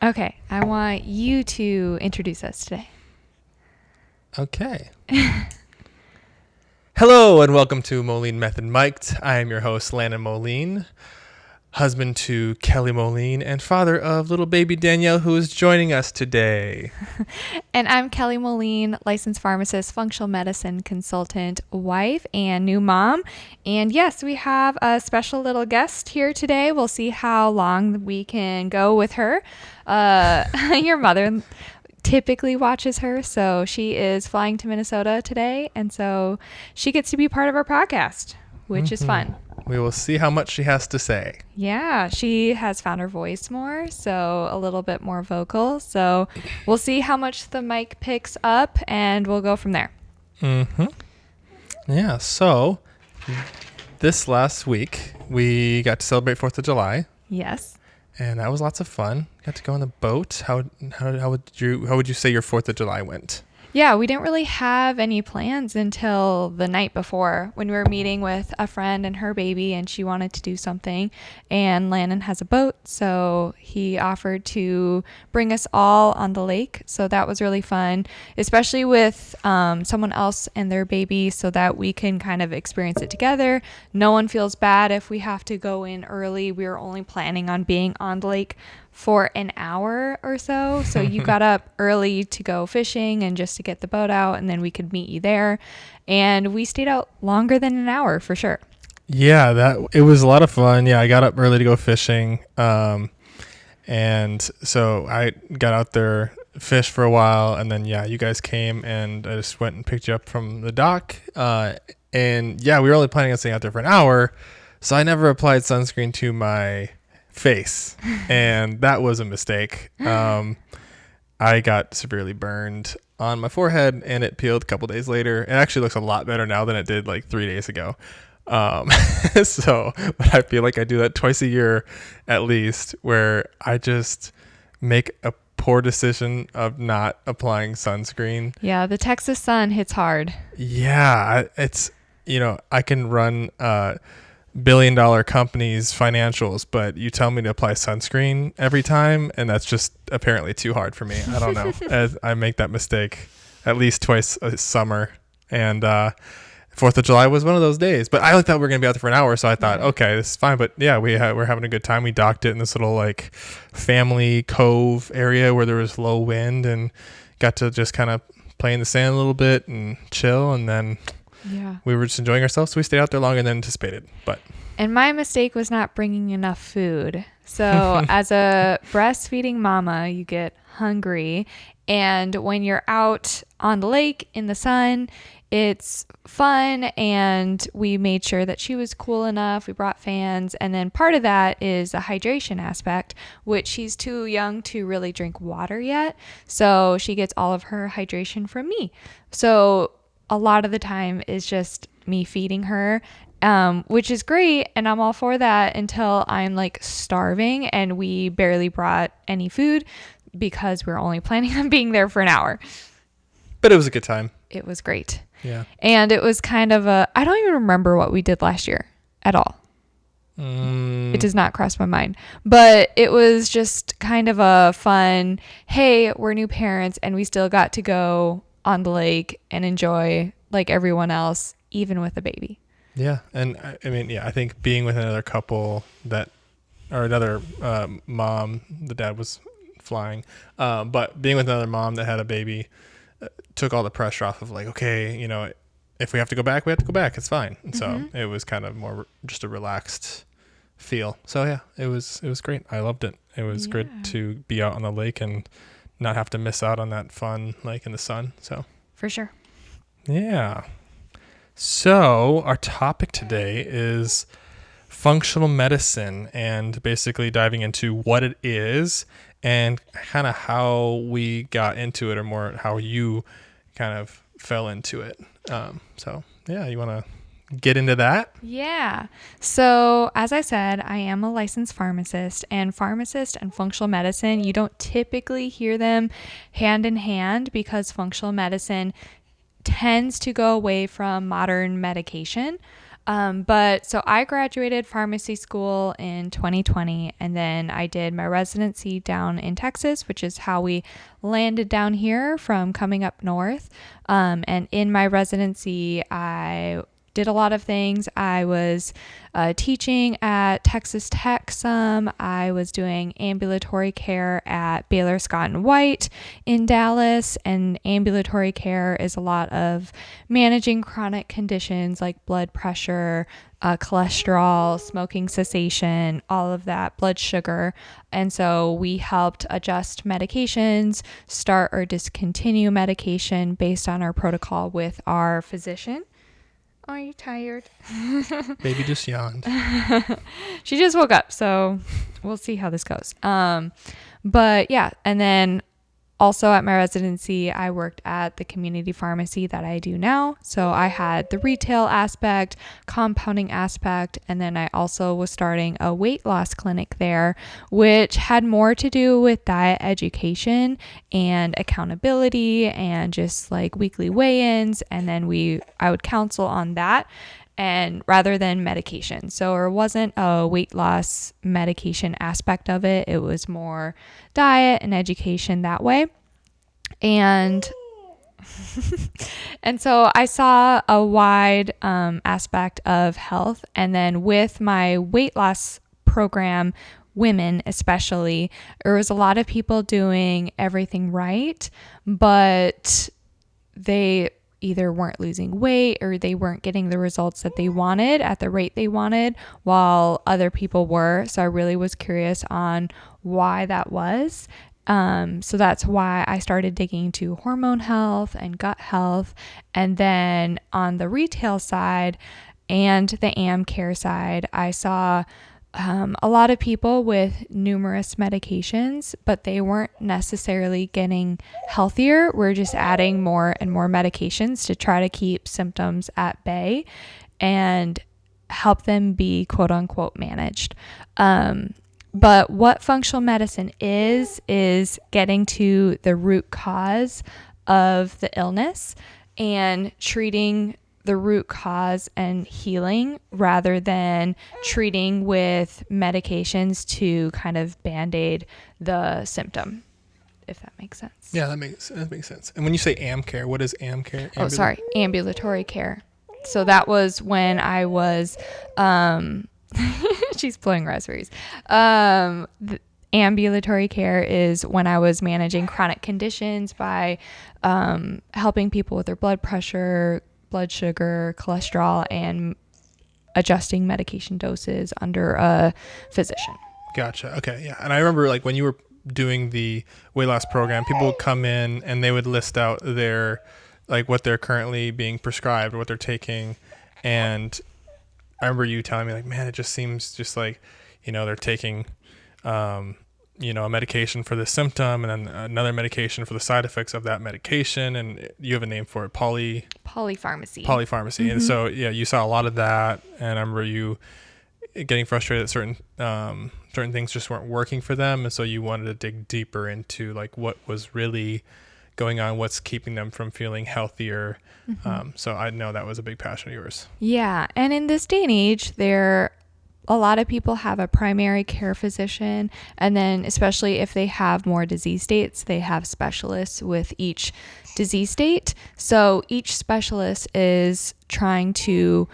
Okay, I want you to introduce us today. Okay. Hello and welcome to Moline Method Mic'd. I am your host, Landon Moline, husband to Kelly Moline and father of little baby Danielle, who is joining us today. And I'm Kelly Moline, licensed pharmacist, functional medicine consultant, wife, and new mom. And yes, we have a special little guest here today. We'll see how long we can go with her. Your mother typically watches her, so she is flying to Minnesota today, and so she gets to be part of our podcast, which is fun. We will see how much she has to say. Yeah, she has found her voice more, so a little bit more vocal. So we'll see how much the mic picks up, and we'll go from there. Yeah, so this last week we got to celebrate 4th of July. Yes. And that was lots of fun. Got to go on the boat. How would you say your 4th of July went? Yeah, we didn't really have any plans until the night before when we were meeting with a friend and her baby, and she wanted to do something. And Landon has a boat, so he offered to bring us all on the lake. So that was really fun, especially with someone else and their baby, so that we can kind of experience it together. No one feels bad if we have to go in early. We were only planning on being on the lake for an hour or so. So you got up early to go fishing and just to get the boat out, and then we could meet you there. And we stayed out longer than an hour for sure. Yeah, it was a lot of fun. Yeah, I got up early to go fishing. And so I got out there, fished for a while, and then you guys came and I just went and picked you up from the dock. And we were only planning on staying out there for an hour. So I never applied sunscreen to my face, and that was a mistake. I got severely burned on my forehead, and it peeled a couple days later. It actually looks a lot better now than it did like 3 days ago. But I feel like I do that twice a year at least, where I just make a poor decision of not applying sunscreen. Yeah, the Texas sun hits hard. Yeah, it's, I can run billion-dollar companies' financials, but you tell me to apply sunscreen every time, and that's just apparently too hard for me. I don't know. I make that mistake at least twice a summer, and 4th of July was one of those days. But I thought we were going to be out there for an hour, so I thought, okay, this is fine. But yeah, we're having a good time. We docked it in this little like family cove area where there was low wind, and got to just kind of play in the sand a little bit and chill, and then we were just enjoying ourselves, so we stayed out there longer than anticipated. And my mistake was not bringing enough food. So as a breastfeeding mama, you get hungry. And when you're out on the lake in the sun, it's fun. And we made sure that she was cool enough. We brought fans. And then part of that is the hydration aspect, which she's too young to really drink water yet. So she gets all of her hydration from me. So a lot of the time is just me feeding her, which is great. And I'm all for that until I'm like starving and we barely brought any food because we're only planning on being there for an hour. But it was a good time. It was great. Yeah. And it was kind of I don't even remember what we did last year at all. It does not cross my mind, but it was just kind of a fun, hey, we're new parents and we still got to go on the lake and enjoy like everyone else, even with a baby. Yeah. And I think being with another couple or another mom, the dad was flying, but being with another mom that had a baby took all the pressure off of like, okay, if we have to go back, we have to go back. It's fine. And so it was kind of more just a relaxed feel. So yeah, it was great. I loved it. It was good to be out on the lake and not have to miss out on that fun like in the sun. So for sure. Yeah. So our topic today is functional medicine, and basically diving into what it is and kind of how we got into it, or more how you kind of fell into it. You want to get into that? Yeah. So as I said, I am a licensed pharmacist, and pharmacist and functional medicine, you don't typically hear them hand in hand because functional medicine tends to go away from modern medication. But so I graduated pharmacy school in 2020, and then I did my residency down in Texas, which is how we landed down here from coming up north. And in my residency, I did a lot of things. I was teaching at Texas Tech some. I was doing ambulatory care at Baylor Scott and White in Dallas. And ambulatory care is a lot of managing chronic conditions like blood pressure, cholesterol, smoking cessation, all of that, blood sugar. And so we helped adjust medications, start or discontinue medication based on our protocol with our physician. Are you tired? Baby just yawned. She just woke up, so we'll see how this goes. But yeah, and then also at my residency, I worked at the community pharmacy that I do now. So I had the retail aspect, compounding aspect, and then I also was starting a weight loss clinic there, which had more to do with diet education and accountability and just like weekly weigh-ins. And then I would counsel on that, and rather than medication. So it wasn't a weight loss medication aspect of it. It was more diet and education that way. And and so I saw a wide aspect of health. And then with my weight loss program, women especially, there was a lot of people doing everything right, but they either weren't losing weight or they weren't getting the results that they wanted at the rate they wanted, while other people were. So I really was curious on why that was. So that's why I started digging into hormone health and gut health. And then on the retail side and the AM care side, I saw a lot of people with numerous medications, but they weren't necessarily getting healthier. We're just adding more and more medications to try to keep symptoms at bay and help them be quote unquote managed. But what functional medicine is getting to the root cause of the illness and treating the root cause and healing rather than treating with medications to kind of band-aid the symptom, if that makes sense. Yeah, that makes sense. And when you say AM care, what is AM care? Ambulatory care. So that was when I was she's pulling raspberries. The ambulatory care is when I was managing chronic conditions by helping people with their blood pressure, blood sugar, cholesterol, and adjusting medication doses under a physician. Gotcha. Okay. Yeah. And I remember like when you were doing the weight loss program, people would come in and they would list out their, like what they're currently being prescribed or what they're taking. And I remember you telling me like, man, it just seems just like, they're taking, a medication for the symptom and then another medication for the side effects of that medication. And you have a name for it, polypharmacy. Mm-hmm. And so, yeah, you saw a lot of that. And I remember you getting frustrated that certain things just weren't working for them. And so you wanted to dig deeper into like what was really going on, what's keeping them from feeling healthier. Mm-hmm. So I know that was a big passion of yours. Yeah. And in this day and age, a lot of people have a primary care physician, and then especially if they have more disease states, they have specialists with each disease state. So each specialist is trying to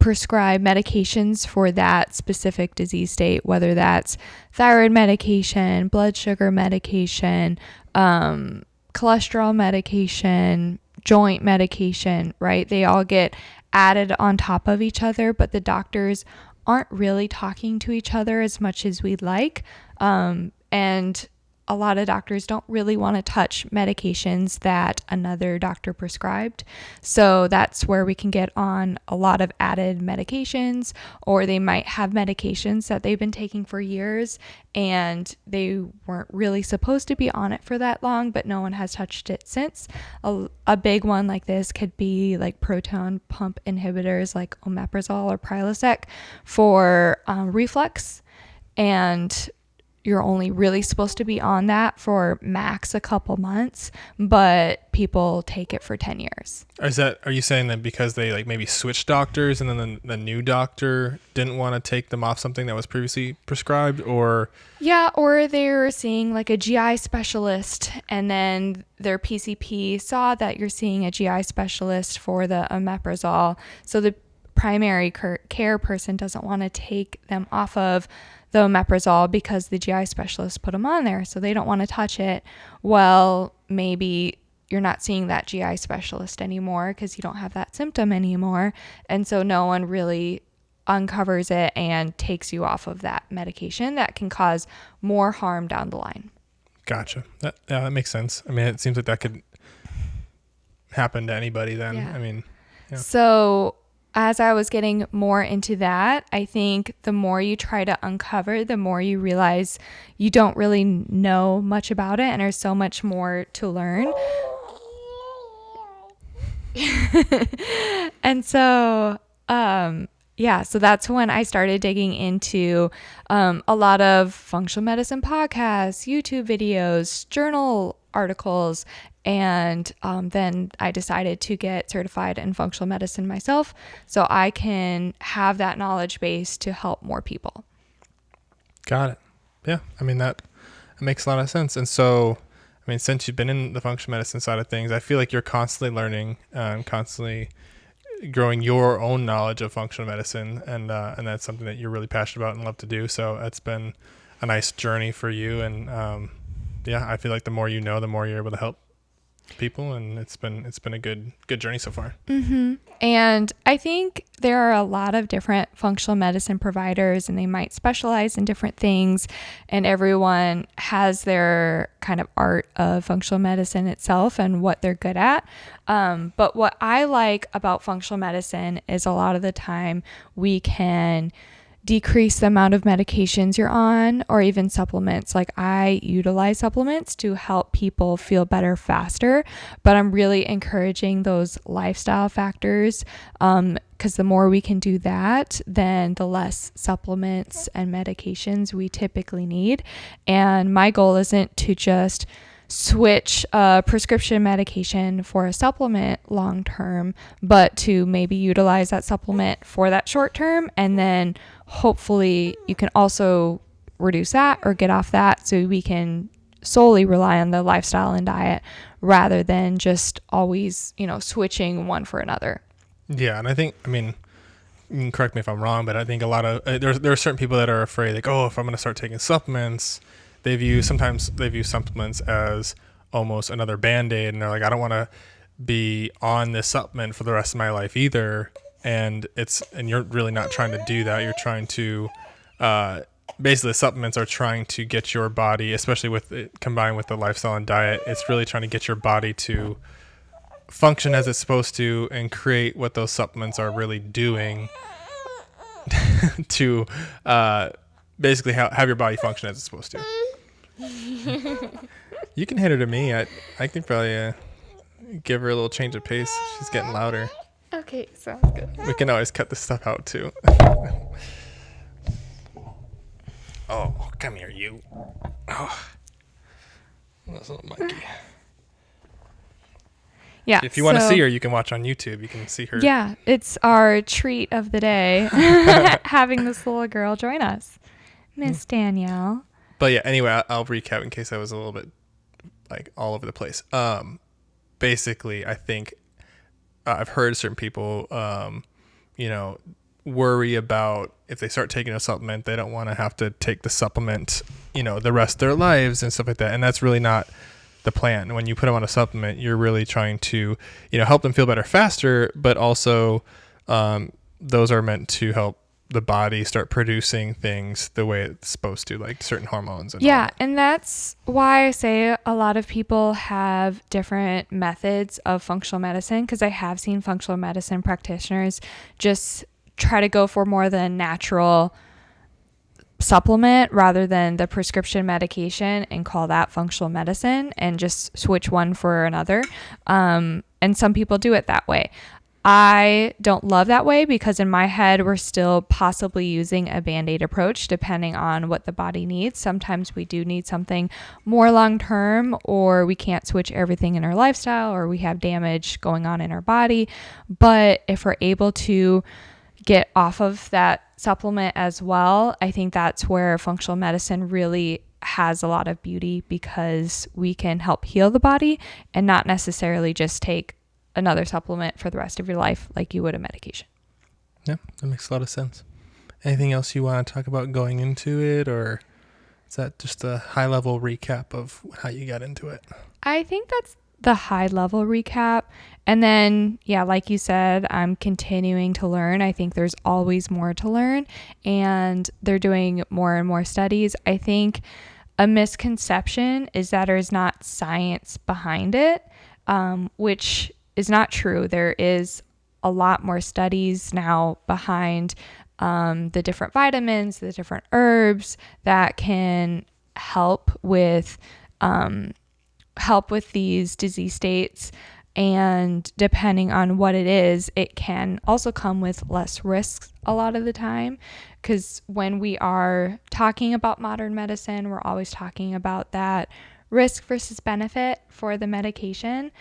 prescribe medications for that specific disease state, whether that's thyroid medication, blood sugar medication, cholesterol medication, joint medication, right? They all get added on top of each other, but the doctors aren't really talking to each other as much as we'd like. And a lot of doctors don't really want to touch medications that another doctor prescribed. So that's where we can get on a lot of added medications, or they might have medications that they've been taking for years and they weren't really supposed to be on it for that long, but no one has touched it since. A big one like this could be like proton pump inhibitors like omeprazole or Prilosec for reflux. And you're only really supposed to be on that for max a couple months, but people take it for 10 years. Are you saying that because they like maybe switched doctors and then the new doctor didn't want to take them off something that was previously prescribed, or? Yeah, or they're seeing like a GI specialist and then their PCP saw that you're seeing a GI specialist for the omeprazole. So the primary care person doesn't want to take them off of the omeprazole because the GI specialist put them on there, so they don't want to touch it. Well, maybe you're not seeing that GI specialist anymore because you don't have that symptom anymore, and so no one really uncovers it and takes you off of that medication that can cause more harm down the line. Gotcha. That makes sense. I mean, it seems like that could happen to anybody then. Yeah. I mean, yeah. So as I was getting more into that, I think the more you try to uncover, the more you realize you don't really know much about it and there's so much more to learn. And so, so that's when I started digging into a lot of functional medicine podcasts, YouTube videos, journal articles, and then I decided to get certified in functional medicine myself so I can have that knowledge base to help more people. Got it. Yeah, I mean, that makes a lot of sense. And so, I mean, since you've been in the functional medicine side of things, I feel like you're constantly learning, constantly growing your own knowledge of functional medicine, and that's something that you're really passionate about and love to do. So it's been a nice journey for you, and I feel like the more you know, the more you're able to help people, and it's been a good journey so far. Mm-hmm. And I think there are a lot of different functional medicine providers, and they might specialize in different things, and everyone has their kind of art of functional medicine itself and what they're good at. But what I like about functional medicine is a lot of the time we can decrease the amount of medications you're on, or even supplements. Like, I utilize supplements to help people feel better faster, but I'm really encouraging those lifestyle factors, because the more we can do that, then the less supplements and medications we typically need. And my goal isn't to just switch a prescription medication for a supplement long term, but to maybe utilize that supplement for that short term, and then hopefully you can also reduce that or get off that so we can solely rely on the lifestyle and diet rather than just always, switching one for another. Yeah, and I think, I mean, you can correct me if I'm wrong, but I think a lot of there are certain people that are afraid, like, oh, if I'm going to start taking supplements, they view supplements as almost another Band-Aid, and they're like, I don't want to be on this supplement for the rest of my life either. And you're really not trying to do that. You're trying to, basically, supplements are trying to get your body, especially with it combined with the lifestyle and diet, it's really trying to get your body to function as it's supposed to and create what those supplements are really doing to basically have your body function as it's supposed to. You can hit her to me. I can probably give her a little change of pace. She's getting louder. Okay, sounds good. We can always cut this stuff out too. Oh, come here, you. Oh, that's a little monkey. Yeah. If you want to see her, you can watch on YouTube. You can see her. Yeah, it's our treat of the day, having this little girl join us, Miss Danielle. But yeah, anyway, I'll recap in case I was a little bit like all over the place. Basically, I think I've heard certain people, worry about if they start taking a supplement, they don't want to have to take the supplement, the rest of their lives and stuff like that. And that's really not the plan. When you put them on a supplement, you're really trying to, help them feel better faster, but also those are meant to help the body start producing things the way it's supposed to, like certain hormones. And that's why I say a lot of people have different methods of functional medicine, because I have seen functional medicine practitioners just try to go for more the natural supplement rather than the prescription medication and call that functional medicine and just switch one for another. And some people do it that way. I don't love that way because in my head, we're still possibly using a Band-Aid approach depending on what the body needs. Sometimes we do need something more long-term, or we can't switch everything in our lifestyle, or we have damage going on in our body. But if we're able to get off of that supplement as well, I think that's where functional medicine really has a lot of beauty, because we can help heal the body and not necessarily just take another supplement for the rest of your life like you would a medication. Yeah, that makes a lot of sense. Anything else you want to talk about going into it, or is that just a high level recap of how you got into it? I think that's the high level recap. And then, yeah, like you said, I'm continuing to learn. I think there's always more to learn, and they're doing more and more studies. I think a misconception is that there's not science behind it, which is not true. There is a lot more studies now behind the different vitamins, the different herbs that can help with these disease states. And depending on what it is, it can also come with less risks a lot of the time. Because when we are talking about modern medicine, we're always talking about that risk versus benefit for the medication.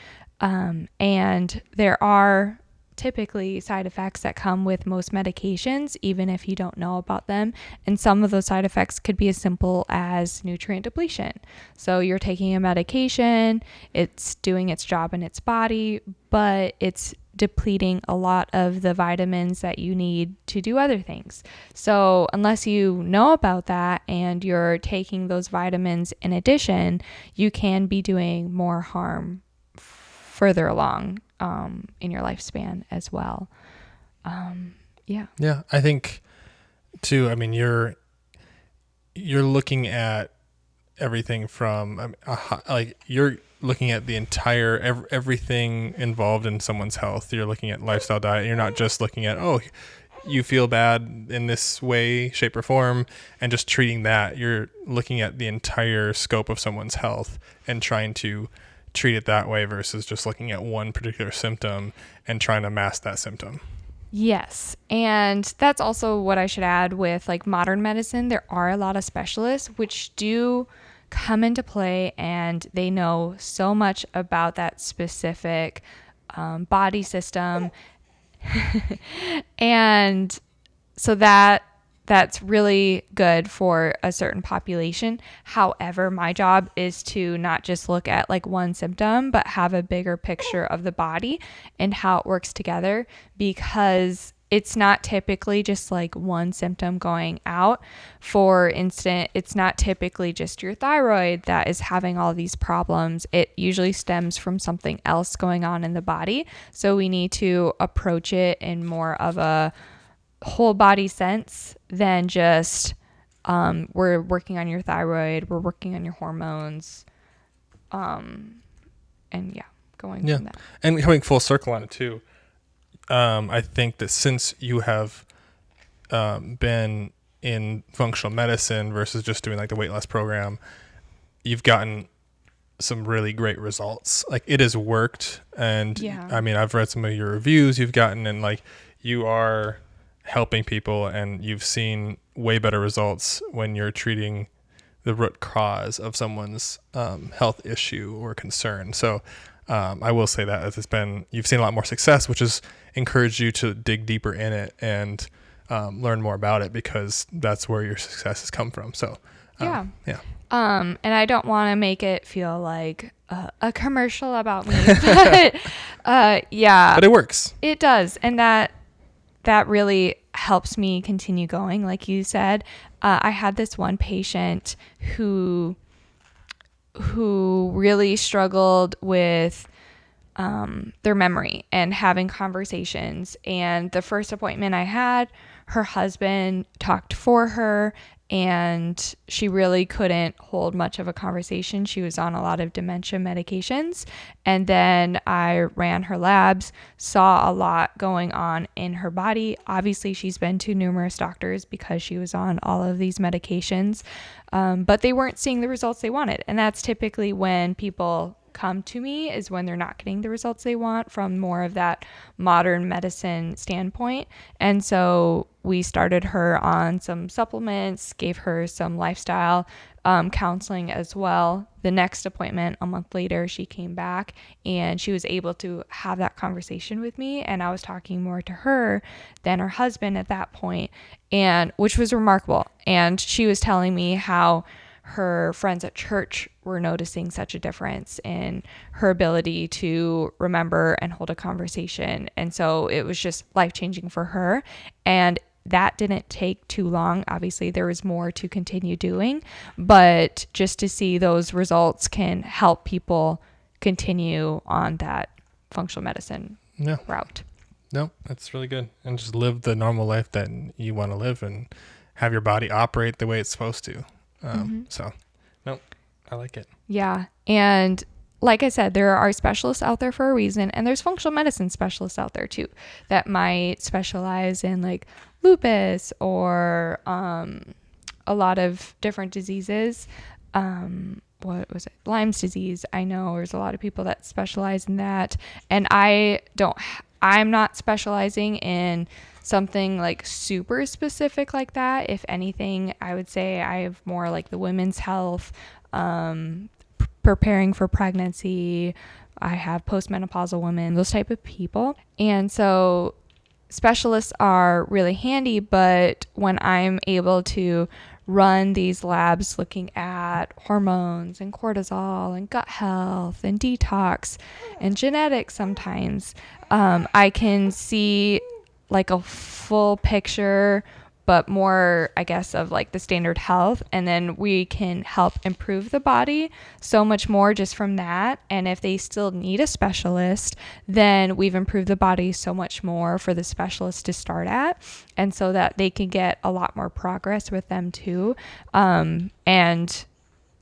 And there are typically side effects that come with most medications, even if you don't know about them. And some of those side effects could be as simple as nutrient depletion. So you're taking a medication, it's doing its job in its body, but it's depleting a lot of the vitamins that you need to do other things. So unless you know about that and you're taking those vitamins in addition, you can be doing more harm further along in your lifespan as well. Yeah, I think too, I mean, you're looking at everything from like you're looking at the entire everything involved in someone's health. You're looking at lifestyle, diet. You're not just looking at, oh, you feel bad in this way, shape, or form, and just treating that. You're looking at the entire scope of someone's health and trying to treat it that way versus just looking at one particular symptom and trying to mask that symptom. Yes. And that's also what I should add with like modern medicine. There are a lot of specialists which do come into play, and they know so much about that specific body system. And so that's really good for a certain population. However, my job is to not just look at like one symptom, but have a bigger picture of the body and how it works together, because it's not typically just like one symptom going out. For instance, it's not typically just your thyroid that is having all these problems. It usually stems from something else going on in the body. So we need to approach it in more of a whole body sense than just we're working on your thyroid, we're working on your hormones, and going from that. And coming full circle on it too, I think that since you have been in functional medicine versus just doing like the weight loss program, you've gotten some really great results. Like it has worked, and I mean, I've read some of your reviews you've gotten, and like you are helping people, and you've seen way better results when you're treating the root cause of someone's health issue or concern. So I will say that you've seen a lot more success, which has encouraged you to dig deeper in it and learn more about it, because that's where your success has come from. So and I don't want to make it feel like a commercial about me, but but it works. It does, and that really helps me continue going. Like you said, I had this one patient who really struggled with their memory and having conversations. And the first appointment I had, her husband talked for her, and she really couldn't hold much of a conversation. She was on a lot of dementia medications. And then I ran her labs, saw a lot going on in her body. Obviously, she's been to numerous doctors because she was on all of these medications, but they weren't seeing the results they wanted. And that's typically when people come to me is when they're not getting the results they want from more of that modern medicine standpoint. And so we started her on some supplements, gave her some lifestyle counseling as well. The next appointment, a month later, she came back and she was able to have that conversation with me. And I was talking more to her than her husband at that point, and which was remarkable. And she was telling me how her friends at church were noticing such a difference in her ability to remember and hold a conversation. And so it was just life-changing for her. And that didn't take too long. Obviously, there was more to continue doing, but just to see those results can help people continue on that functional medicine route. No, that's really good. And just live the normal life that you want to live and have your body operate the way it's supposed to. So, no, I like it. Yeah. And like I said, there are specialists out there for a reason, and there's functional medicine specialists out there too that might specialize in like lupus or a lot of different diseases. What was it? Lyme's disease. I know there's a lot of people that specialize in that, and I'm not specializing in something like super specific like that. If anything, I would say I have more like the women's health, preparing for pregnancy. I have postmenopausal women, those type of people. And so specialists are really handy, but when I'm able to run these labs looking at hormones and cortisol and gut health and detox and genetics sometimes, I can see like a full picture, but more, I guess, of like the standard health. And then we can help improve the body so much more just from that. And if they still need a specialist, then we've improved the body so much more for the specialist to start at. And so that they can get a lot more progress with them too. And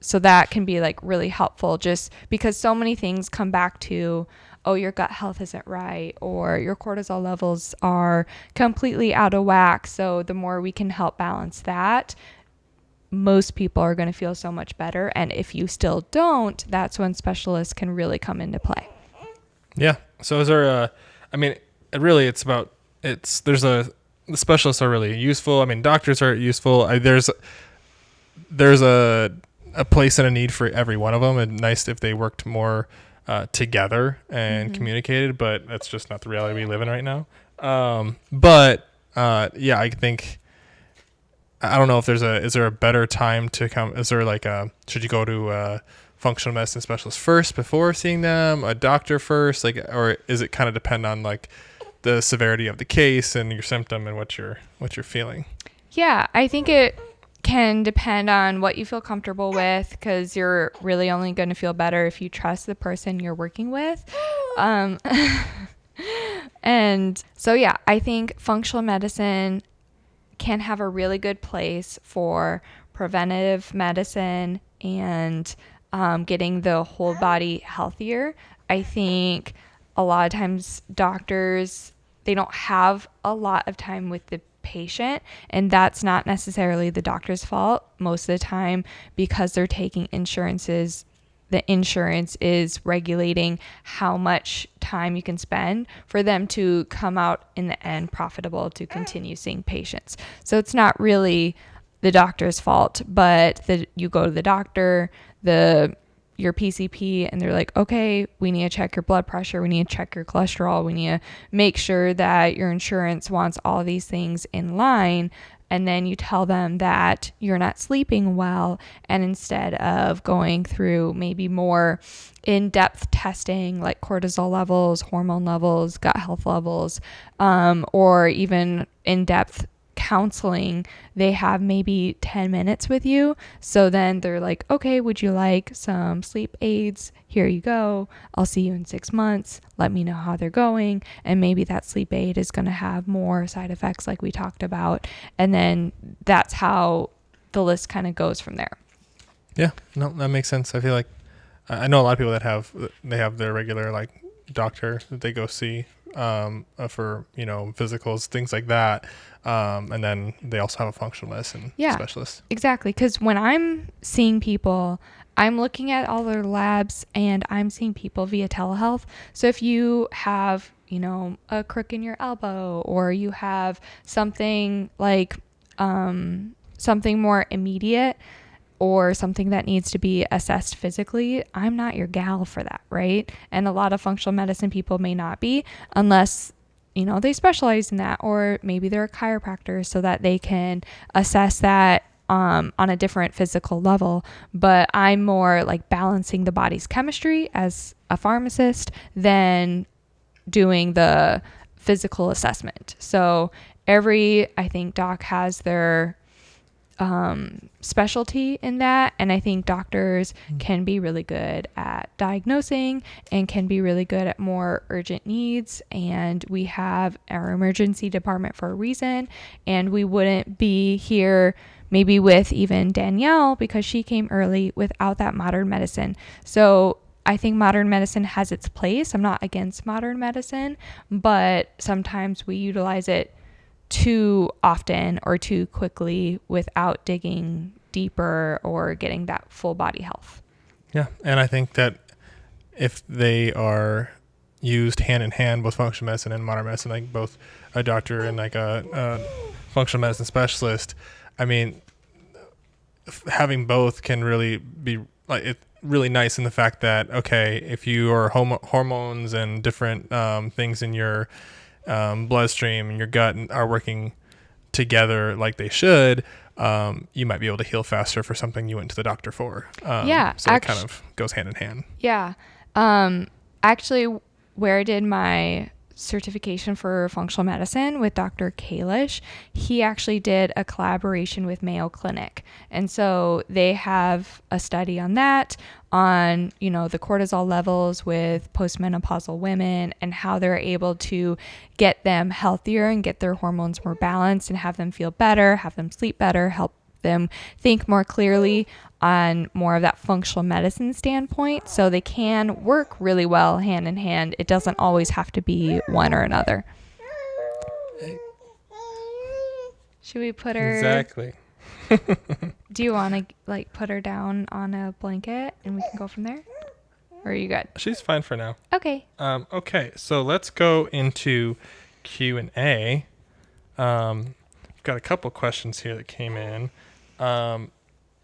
so that can be like really helpful just because so many things come back to, oh, your gut health isn't right, or your cortisol levels are completely out of whack. So the more we can help balance that, most people are going to feel so much better. And if you still don't, that's when specialists can really come into play. Yeah. So is there the specialists are really useful. I mean, doctors are useful. There's a place and a need for every one of them, and nice if they worked more together and communicated, but that's just not the reality we live in right now. I think, I don't know if is there a better time to come? Is there should you go to a functional medicine specialist first before seeing them, a doctor first, or is it kind of depend on like the severity of the case and your symptom and what you're feeling? Yeah, I think it can depend on what you feel comfortable with, because you're really only going to feel better if you trust the person you're working with. And so, yeah, I think functional medicine can have a really good place for preventative medicine and getting the whole body healthier. I think a lot of times doctors, they don't have a lot of time with the patient, and that's not necessarily the doctor's fault most of the time, because they're taking insurances. The insurance is regulating how much time you can spend for them to come out in the end profitable to continue seeing patients. So it's not really the doctor's fault, but you go to the doctor, your PCP, and they're like, okay, we need to check your blood pressure, we need to check your cholesterol, we need to make sure that your insurance wants all these things in line. And then you tell them that you're not sleeping well, and instead of going through maybe more in-depth testing like cortisol levels, hormone levels, gut health levels, or even in-depth counseling, they have maybe 10 minutes with you. So then they're like, okay, would you like some sleep aids? Here you go. I'll see you in 6 months. Let me know how they're going. And maybe that sleep aid is going to have more side effects like we talked about. And then that's how the list kind of goes from there. Yeah, no, that makes sense. I feel like I know a lot of people that have their regular like doctor that they go see for physicals, things like that, and then they also have a functional medicine specialist. Exactly, because when I'm seeing people, I'm looking at all their labs and I'm seeing people via telehealth. So if you have, a crook in your elbow, or you have something like something more immediate, or something that needs to be assessed physically, I'm not your gal for that, right? And a lot of functional medicine people may not be, unless they specialize in that, or maybe they're a chiropractor so that they can assess that on a different physical level. But I'm more like balancing the body's chemistry as a pharmacist than doing the physical assessment. So I think doc has their specialty in that, and I think doctors can be really good at diagnosing and can be really good at more urgent needs. And we have our emergency department for a reason, and we wouldn't be here maybe with even Danielle, because she came early, without that modern medicine. So I think modern medicine has its place. I'm not against modern medicine, but sometimes we utilize it too often or too quickly without digging deeper or getting that full body health. Yeah. And I think that if they are used hand in hand, both functional medicine and modern medicine, like both a doctor and like a functional medicine specialist, I mean, having both can really be like really nice in the fact that, okay, if you are hormones and different things in your bloodstream and your gut are working together like they should, you might be able to heal faster for something you went to the doctor for. So it kind of goes hand in hand. Yeah. Actually, where I did my certification for functional medicine with Dr. Kalish, he actually did a collaboration with Mayo Clinic. And so they have a study on that, on, the cortisol levels with postmenopausal women and how they're able to get them healthier and get their hormones more balanced and have them feel better, have them sleep better, help them think more clearly on more of that functional medicine standpoint. So they can work really well hand in hand. It doesn't always have to be one or another. Should we put her? Exactly. Do you want to put her down on a blanket and we can go from there? Or are you good? She's fine for now. Okay. Okay. So let's go into Q&A. We've got a couple questions here that came in.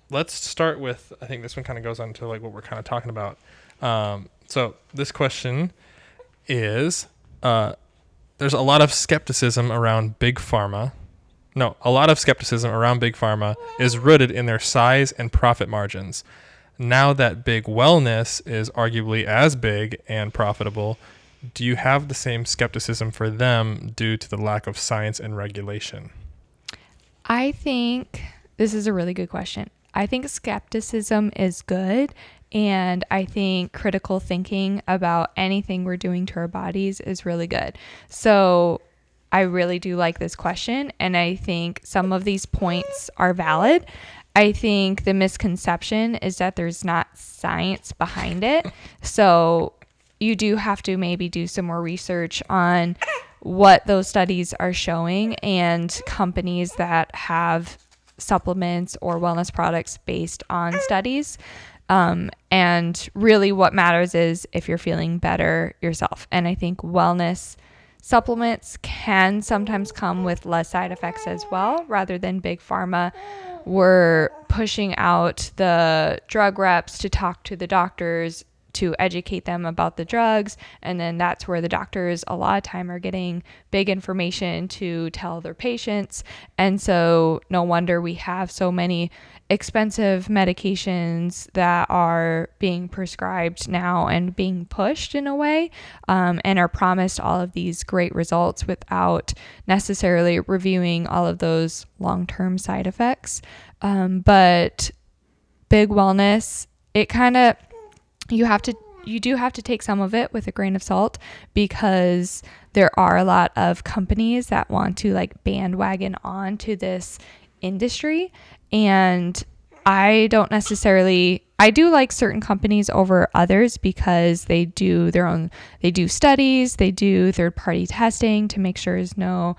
Let's start with, I think this one kind of goes on to like what we're kind of talking about. So this question is, there's a lot of skepticism around big pharma. No, a lot of skepticism around big pharma is rooted in their size and profit margins. Now that big wellness is arguably as big and profitable, do you have the same skepticism for them due to the lack of science and regulation? I think this is a really good question. I think skepticism is good, and I think critical thinking about anything we're doing to our bodies is really good. So I really do like this question, and I think some of these points are valid. I think the misconception is that there's not science behind it. So you do have to maybe do some more research on what those studies are showing, and companies that have supplements or wellness products based on studies. And really what matters is if you're feeling better yourself. And I think wellness supplements can sometimes come with less side effects as well, rather than big pharma. We're pushing out the drug reps to talk to the doctors to educate them about the drugs. And then that's where the doctors a lot of time are getting big information to tell their patients. And so no wonder we have so many expensive medications that are being prescribed now and being pushed in a way, and are promised all of these great results without necessarily reviewing all of those long-term side effects. But big wellness, it kind of, you do have to take some of it with a grain of salt, because there are a lot of companies that want to like bandwagon on to this industry. And I do like certain companies over others because they do studies, they do third-party testing to make sure there's no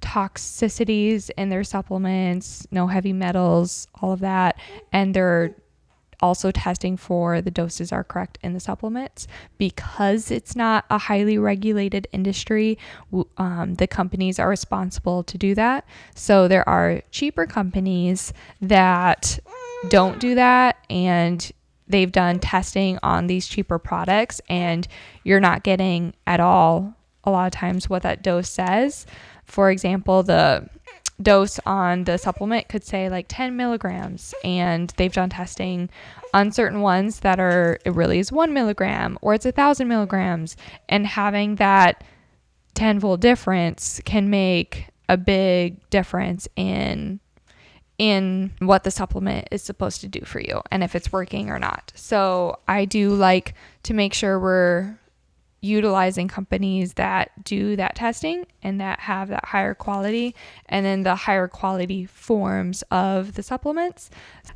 toxicities in their supplements, no heavy metals, all of that. And they're also testing for the doses are correct in the supplements. Because it's not a highly regulated industry, the companies are responsible to do that. So there are cheaper companies that don't do that, and they've done testing on these cheaper products, and you're not getting at all a lot of times what that dose says. For example, the dose on the supplement could say like 10 milligrams, and they've done testing on certain ones that it really is 1 milligram or it's 1,000 milligrams, and having that tenfold difference can make a big difference in what the supplement is supposed to do for you and if it's working or not. So I do like to make sure we're utilizing companies that do that testing and that have that higher quality, and then the higher quality forms of the supplements.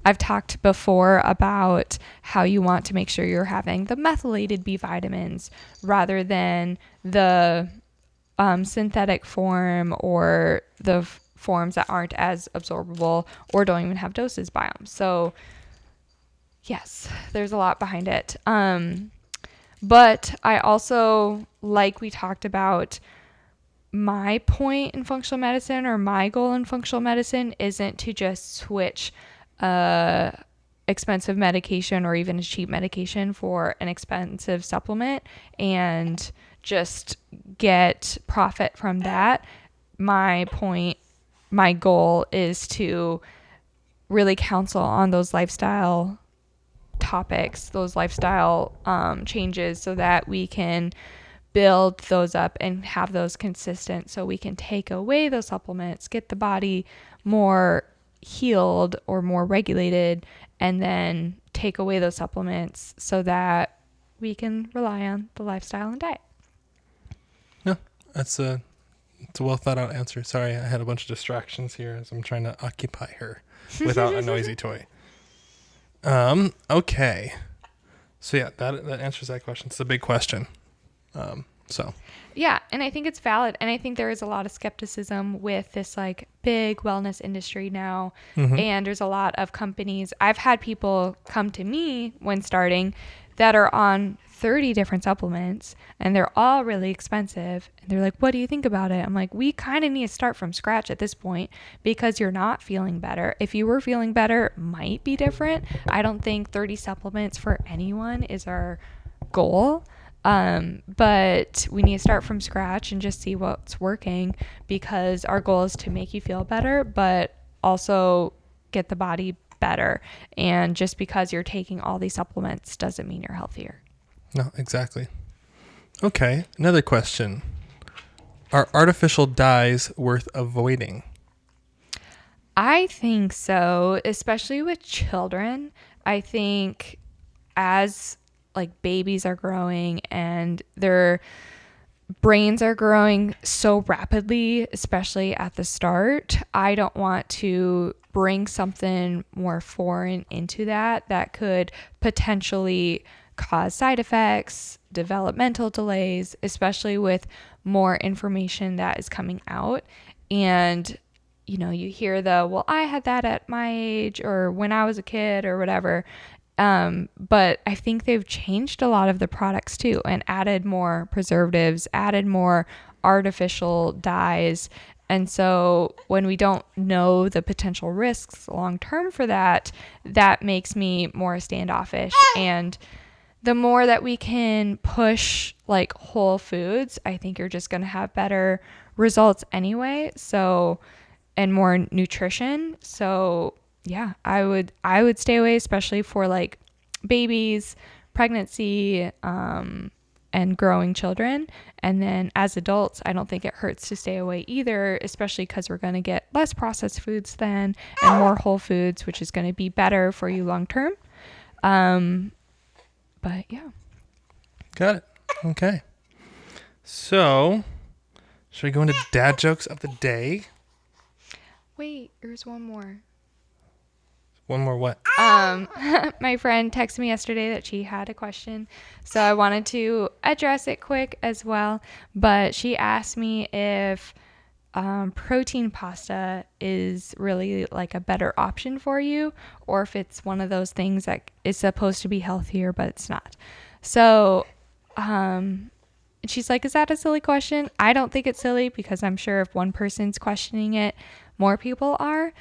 I've talked before about how you want to make sure you're having the methylated B vitamins rather than the synthetic form or the forms that aren't as absorbable or don't even have doses by them. So yes, there's a lot behind it. But I also, like we talked about, my point in functional medicine, or my goal in functional medicine, isn't to just switch expensive medication or even a cheap medication for an expensive supplement and just get profit from that. My goal is to really counsel on those lifestyle topics, those lifestyle changes, so that we can build those up and have those consistent, so we can take away those supplements, get the body more healed or more regulated, and then take away those supplements so that we can rely on the lifestyle and diet. No, it's a well thought out answer. Sorry, I had a bunch of distractions here as I'm trying to occupy her without a noisy toy. Okay. So yeah, that answers that question. It's a big question. Yeah, and I think it's valid, and I think there is a lot of skepticism with this like big wellness industry now. And there's a lot of companies. I've had people come to me when starting that are on 30 different supplements, and they're all really expensive, and they're like, what do you think about it? I'm like, we kind of need to start from scratch at this point, because you're not feeling better. If you were feeling better, it might be different. I don't think 30 supplements for anyone is our goal. But we need to start from scratch and just see what's working, because our goal is to make you feel better, but also get the body better. And just because you're taking all these supplements doesn't mean you're healthier. No, exactly. Okay. Another question. Are artificial dyes worth avoiding? I think so, especially with children. I think as like babies are growing and their brains are growing so rapidly, especially at the start, I don't want to bring something more foreign into that could potentially cause side effects, developmental delays, especially with more information that is coming out. And you hear well, I had that at my age or when I was a kid or whatever. But I think they've changed a lot of the products too, and added more preservatives, added more artificial dyes. And so when we don't know the potential risks long term for that makes me more standoffish. And the more that we can push like whole foods, I think you're just going to have better results anyway. So, and more nutrition. So yeah, I would stay away, especially for like babies, pregnancy, and growing children. And then as adults, I don't think it hurts to stay away either, especially because we're going to get less processed foods then and more whole foods, which is going to be better for you long term. But yeah. Got it. Okay. So, should we go into dad jokes of the day? Wait, there's one more. One more what? My friend texted me yesterday that she had a question, so I wanted to address it quick as well. But she asked me if protein pasta is really like a better option for you, or if it's one of those things that is supposed to be healthier but it's not. So she's like, is that a silly question? I don't think it's silly, because I'm sure if one person's questioning it, more people are.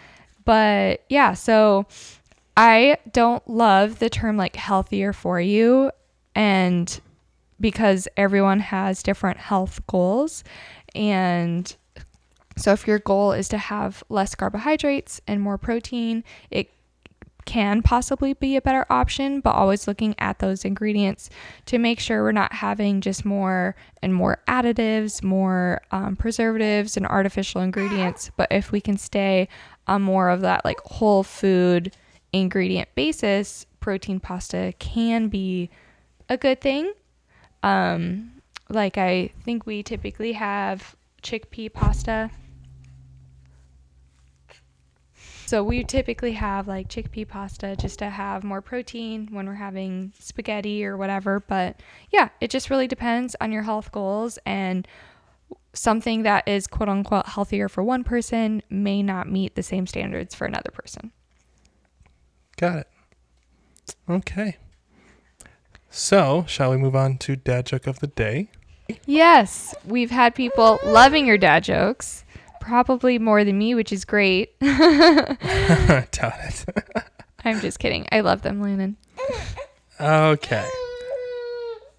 But yeah, so I don't love the term like healthier for you, and because everyone has different health goals. And so if your goal is to have less carbohydrates and more protein, it can possibly be a better option, but always looking at those ingredients to make sure we're not having just more and more additives, more preservatives and artificial ingredients. But if we can stay on more of that like whole food ingredient basis, protein pasta can be a good thing. Like I think we typically have chickpea pasta. So we typically have like chickpea pasta just to have more protein when we're having spaghetti or whatever. But yeah, it just really depends on your health goals, and something that is quote unquote healthier for one person may not meet the same standards for another person. Got it. Okay. So, shall we move on to dad joke of the day? Yes, we've had people loving your dad jokes, probably more than me, which is great. Doubt it. I'm just kidding. I love them, Landon. Okay.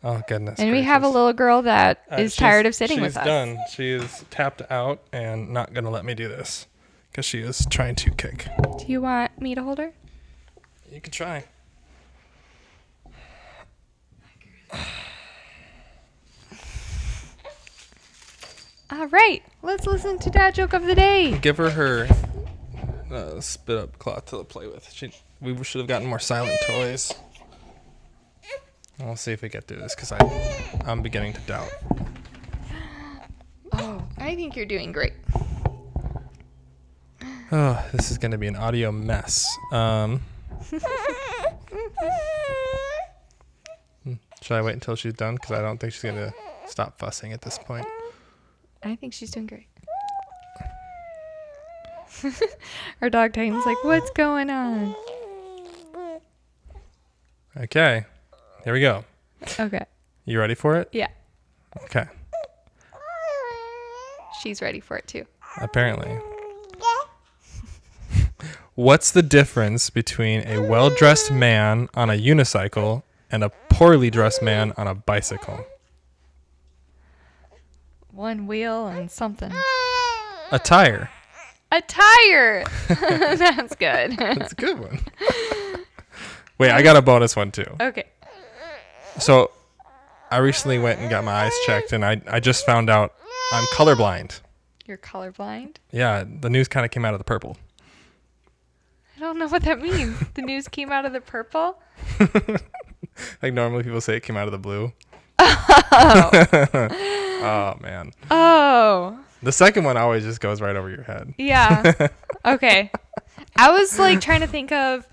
Oh, goodness. And we have a little girl that is tired of sitting with us. She's done. She is tapped out and not going to let me do this because she is trying to kick. Do you want me to hold her? You can try. All right, let's listen to dad joke of the day. Give her spit up cloth to play with. We should have gotten more silent toys. We'll see if we get through this because I'm beginning to doubt. Oh, I think you're doing great. Oh, this is going to be an audio mess. Should I wait until she's done? Because I don't think she's going to stop fussing at this point. I think she's doing great. Our dog Titan's like, what's going on? Okay. Here we go. Okay. You ready for it? Yeah. Okay. She's ready for it too. Apparently. What's the difference between a well-dressed man on a unicycle and a poorly dressed man on a bicycle? One wheel and something. A tire. A tire. That's good. That's a good one. Wait, I got a bonus one too. Okay. So I recently went and got my eyes checked, and I just found out I'm colorblind. You're colorblind? Yeah, the news kind of came out of the purple. I don't know what that means. The news came out of the purple? Like normally people say it came out of the blue. Oh, man. Oh. The second one always just goes right over your head. Yeah. Okay. I was like trying to think of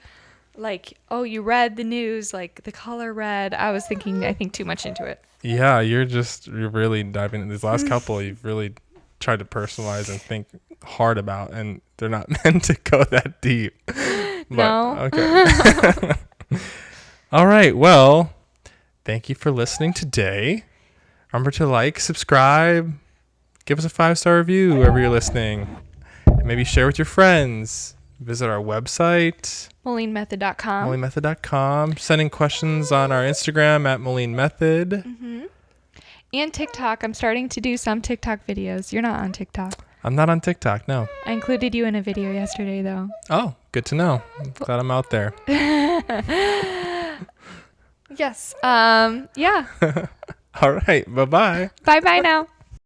like, oh, you read the news, like the color red. I was thinking, I think too much into it. Yeah, you're really diving in. These last couple, you've really tried to personalize and think hard about, and they're not meant to go that deep. But, no. Okay. All right. Well, thank you for listening today. Remember to like, subscribe, give us a 5-star review wherever you're listening. And maybe share with your friends. Visit our website, MolineMethod.com. MolineMethod.com. Sending questions on our Instagram at MolineMethod. Mm-hmm. And TikTok. I'm starting to do some TikTok videos. You're not on TikTok. I'm not on TikTok, no. I included you in a video yesterday, though. Oh, good to know. I'm glad I'm out there. Yes. Yeah. All right. Bye-bye. Bye-bye now.